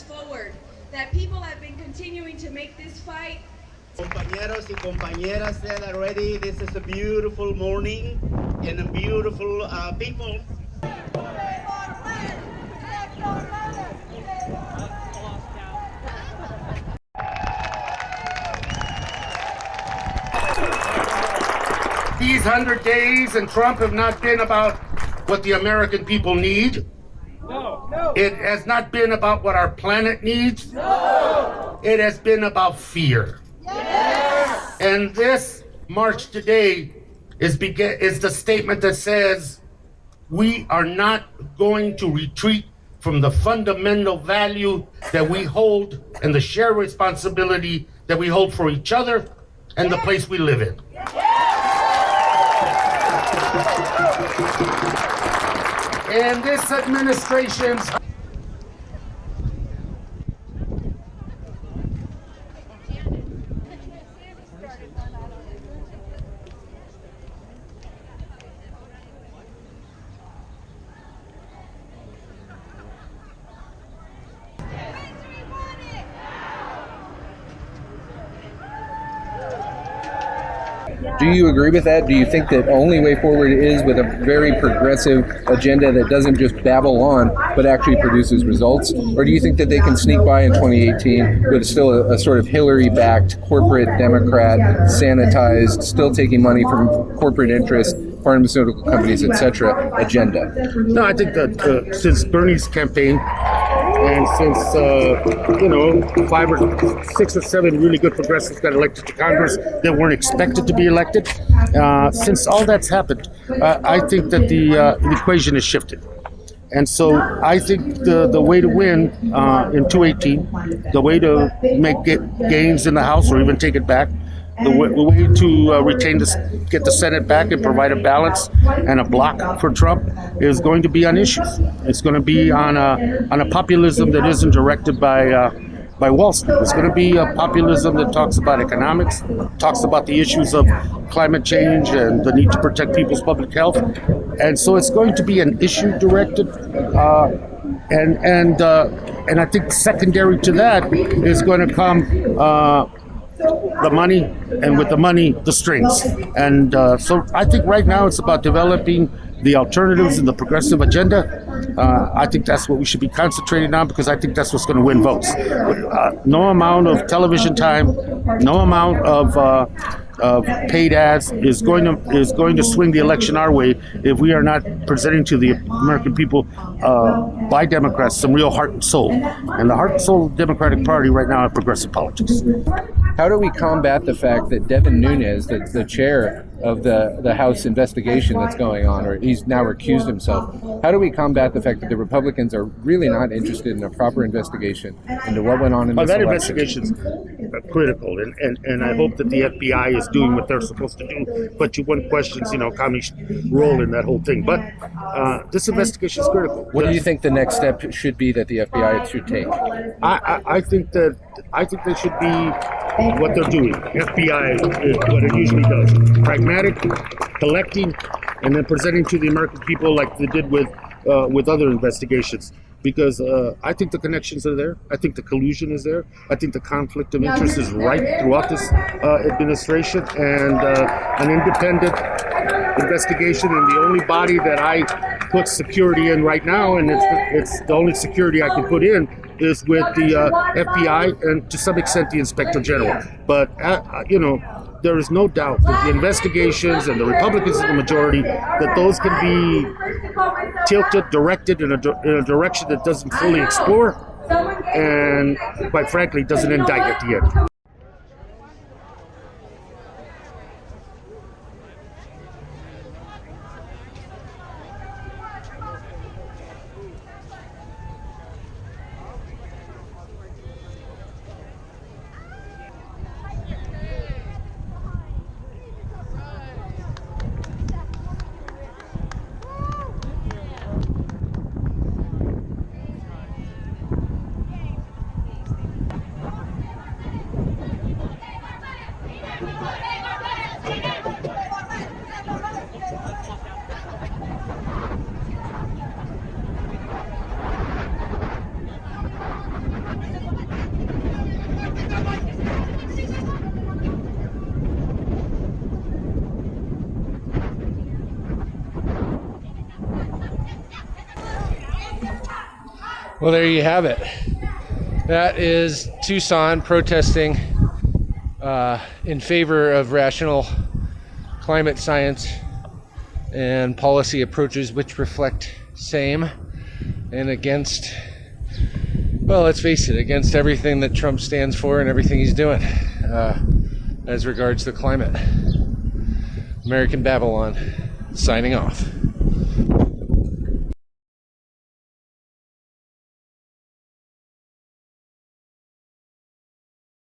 Forward, that people have been continuing to make this fight. Compañeros y compañeras said already, this is a beautiful morning and a beautiful people. These 100 days and Trump have not been about what the American people need. No. It has not been about what our planet needs. No. It has been about fear. Yes. And this march today is the statement that says we are not going to retreat from the fundamental value that we hold and the shared responsibility that we hold for each other and the place we live in. And this administration's Do you agree with that? Do you think that only way forward is with a very progressive agenda that doesn't just babble on, but actually produces results? Or do you think that they can sneak by in 2018 with still a sort of Hillary-backed corporate Democrat, sanitized, still taking money from corporate interests, pharmaceutical companies, etc. agenda? No, I think that since Bernie's campaign and since 5 or 6 or 7 really good progressives got elected to Congress that weren't expected to be elected, since all that's happened, I think that the equation has shifted. And so I think the way to win in 2018, the way to get gains in the House or even take it back, the way to get the Senate back and provide a balance and a block for Trump is going to be on issues. It's going to be on a populism that isn't directed by Wall Street. It's going to be a populism that talks about economics, talks about the issues of climate change and the need to protect people's public health. And so it's going to be an issue directed. And I think secondary to that is going to come the money, and with the money, the strings. And so I think right now it's about developing the alternatives and the progressive agenda. I think that's what we should be concentrating on, because I think that's what's going to win votes. No amount of television time, no amount of paid ads is going to swing the election our way if we are not presenting to the American people by Democrats some real heart and soul. And the heart and soul of the Democratic Party right now are progressive politics. How do we combat the fact that Devin Nunes, the chair of the House investigation that's going on, or he's now recused himself, how do we combat the fact that the Republicans are really not interested in a proper investigation into what went on in this election? That investigation's critical, and I hope that the FBI is doing what they're supposed to do. But one questions, Comey's role in that whole thing. But this investigation is critical. What do you think the next step should be that the FBI should take? I think they should be what they're doing. FBI is what it usually does: pragmatic, collecting, and then presenting to the American people like they did with other investigations. Because I think the connections are there. I think the collusion is there. I think the conflict of interest is right throughout this administration, and an independent investigation. And the only body that I put security in right now, and it's the only security I can put in, is with the FBI and to some extent the Inspector General. But there is no doubt that the investigations and the Republicans in the majority, that those can be tilted, directed in a direction that doesn't fully explore and, quite frankly, doesn't indict at the end. Well, there you have it. That is Tucson protesting in favor of rational climate science and policy approaches which reflect same, and against, well, let's face it, against everything that Trump stands for and everything he's doing as regards the climate. American Babylon, signing off.